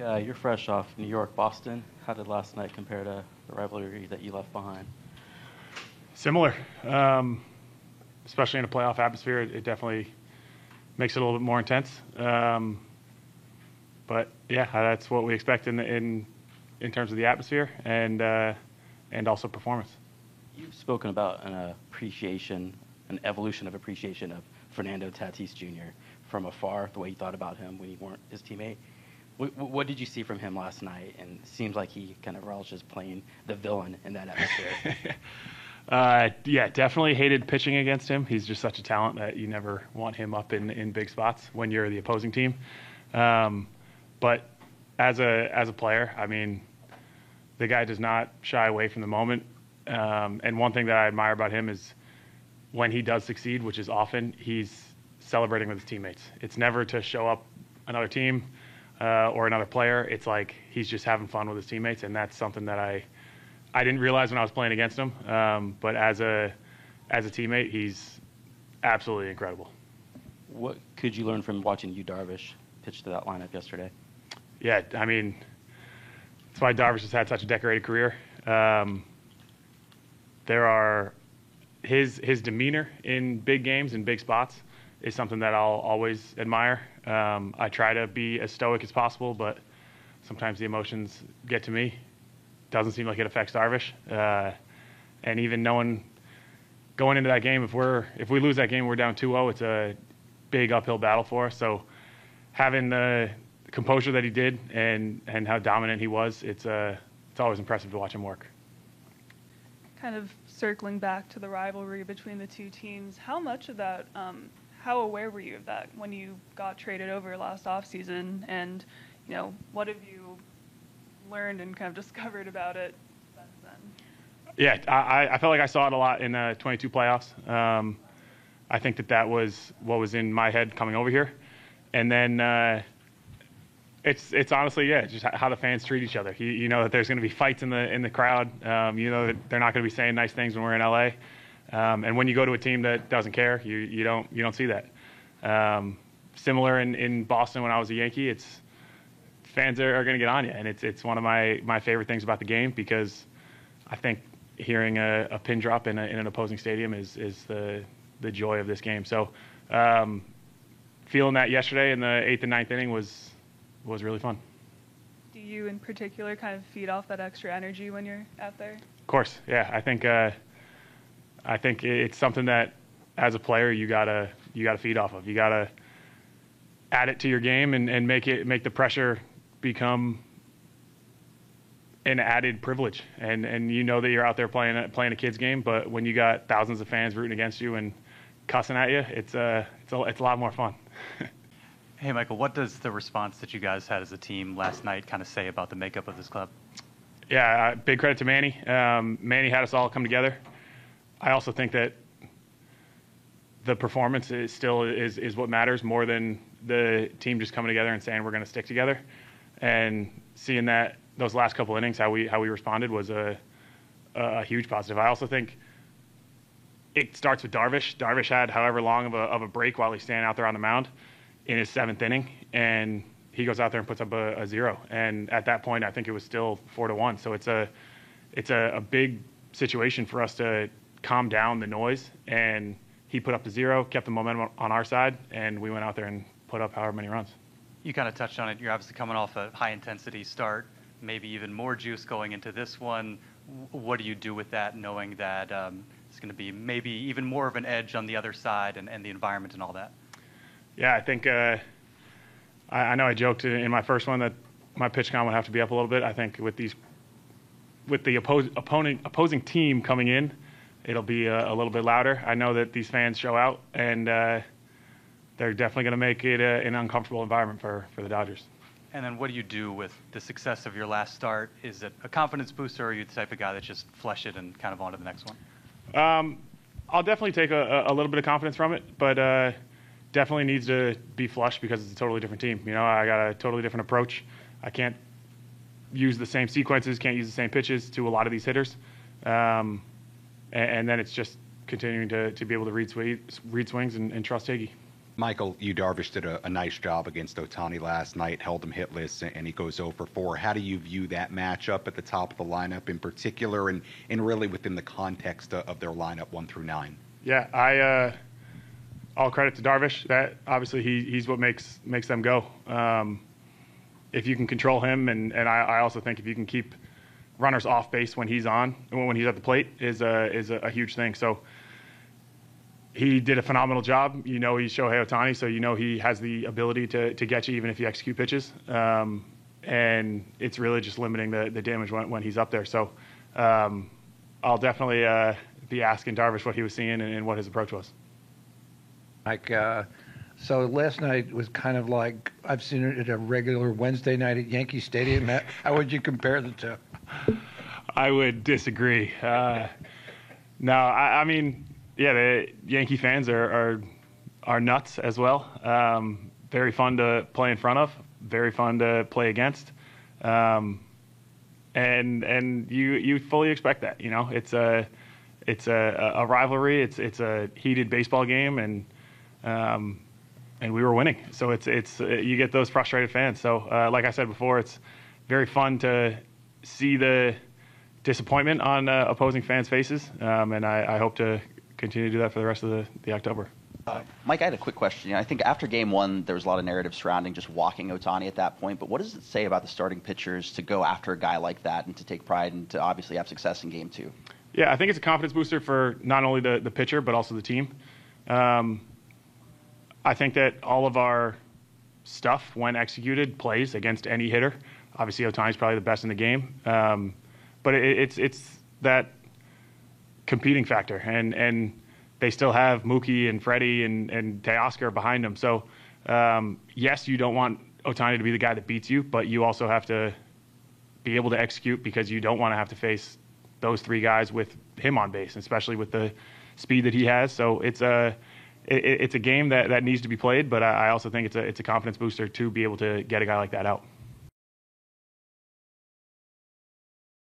you're fresh off New York, Boston. How did last night compare to the rivalry that you left behind? Similar, especially in a playoff atmosphere. It definitely makes it a little bit more intense. But yeah, that's what we expect in terms of the atmosphere and also performance. You've spoken about an evolution of appreciation of Fernando Tatis Jr. from afar, the way you thought about him when you weren't his teammate. What did you see from him last night? And it seems like he kind of relishes playing the villain in that atmosphere. Yeah, definitely hated pitching against him. He's just such a talent that you never want him up in big spots when you're the opposing team. But as a player, I mean, the guy does not shy away from the moment. And one thing that I admire about him is when he does succeed, which is often, he's celebrating with his teammates. It's never to show up another team or another player. It's like he's just having fun with his teammates, and that's something that I didn't realize when I was playing against him. But as a teammate, he's absolutely incredible. What could you learn from watching Yu Darvish pitch to that lineup yesterday? Yeah, I mean, that's why Darvish has had such a decorated career. His demeanor in big games and big spots is something that I'll always admire. I try to be as stoic as possible, but sometimes the emotions get to me. Doesn't seem like it affects Darvish. And even knowing going into that game, if we lose that game, we're down 2-0. It's a big uphill battle for us. So having the composure that he did and how dominant he was, it's always impressive to watch him work. Kind of circling back to the rivalry between the two teams, how much of that, how aware were you of that when you got traded over last offseason? And, what have you learned and kind of discovered about it since then? Yeah, I felt like I saw it a lot in the 22 playoffs. I think that was what was in my head coming over here. And then it's honestly, just how the fans treat each other. You know that there's going to be fights in the crowd. You know that they're not going to be saying nice things when we're in LA. And when you go to a team that doesn't care, you don't see that. Similar in Boston when I was a Yankee, fans are going to get on you, and it's one of my favorite things about the game, because I think hearing a pin drop in an opposing stadium is the joy of this game. So feeling that yesterday in the 8th and 9th inning was really fun. Do you in particular kind of feed off that extra energy when you're out there? Of course, yeah. I think it's something that as a player you gotta feed off of. You gotta add it to your game and make the pressure become an added privilege. And you know that you're out there playing a kid's game, but when you got thousands of fans rooting against you and cussing at you, it's a lot more fun. Hey, Michael, what does the response that you guys had as a team last night kind of say about the makeup of this club? Yeah, big credit to Manny. Manny had us all come together. I also think that the performance is what matters more than the team just coming together and saying we're going to stick together. And seeing that those last couple innings, how we responded was a huge positive. I also think it starts with Darvish. Darvish had however long of a break while he's standing out there on the mound in his 7th inning, and he goes out there and puts up a 0. And at that point, I think it was still 4-1. So it's a big situation for us to calm down the noise. And he put up the 0, kept the momentum on our side, and we went out there and put up however many runs. You kind of touched on it. You're obviously coming off a high-intensity start, maybe even more juice going into this one. What do you do with that, knowing that it's going to be maybe even more of an edge on the other side and the environment and all that? Yeah, I think I know I joked in my first one that my pitch count would have to be up a little bit. I think with the opposing team coming in, it'll be a little bit louder. I know that these fans show out, and they're definitely going to make it an uncomfortable environment for the Dodgers. And then what do you do with the success of your last start? Is it a confidence booster, or are you the type of guy that just flush it and kind of on to the next one? I'll definitely take a little bit of confidence from it, but definitely needs to be flushed because it's a totally different team. I got a totally different approach. I can't use the same sequences, can't use the same pitches to a lot of these hitters. And then it's just continuing to be able to read swings and trust Higgy. Michael, Yu Darvish did a nice job against Ohtani last night, held him hitless, and he goes 0 for 4. How do you view that matchup at the top of the lineup in particular, and really within the context of their lineup 1 through 9? Yeah, all credit to Darvish. That obviously he's what makes them go. If you can control him, and I also think if you can keep runners off base when he's on, when he's at the plate, is a huge thing. So he did a phenomenal job. You know he's Shohei Ohtani, so you know he has the ability to get you even if you execute pitches. And it's really just limiting the damage when he's up there. So I'll definitely be asking Darvish what he was seeing and what his approach was. Like, so last night was kind of like I've seen it at a regular Wednesday night at Yankee Stadium. How would you compare the two? I would disagree. No, I mean, yeah, the Yankee fans are nuts as well. Very fun to play in front of, very fun to play against, and you fully expect that. You know, it's a rivalry. It's a heated baseball game, and we were winning. So it's you get those frustrated fans. So like I said before, it's very fun to see the disappointment on opposing fans' faces, and I hope to continue to do that for the rest of the October. Mike, I had a quick question. I think after Game 1, there was a lot of narrative surrounding just walking Ohtani at that point. But what does it say about the starting pitchers to go after a guy like that and to take pride and to obviously have success in Game 2? Yeah, I think it's a confidence booster for not only the pitcher but also the team. I think that all of our stuff, when executed, plays against any hitter. Obviously, Ohtani's probably the best in the game, but it's that competing factor, and they still have Mookie and Freddie and Teoscar behind them. So, yes, you don't want Ohtani to be the guy that beats you, but you also have to be able to execute because you don't want to have to face those three guys with him on base, especially with the speed that he has. So it's a game that needs to be played, but I also think it's a confidence booster to be able to get a guy like that out.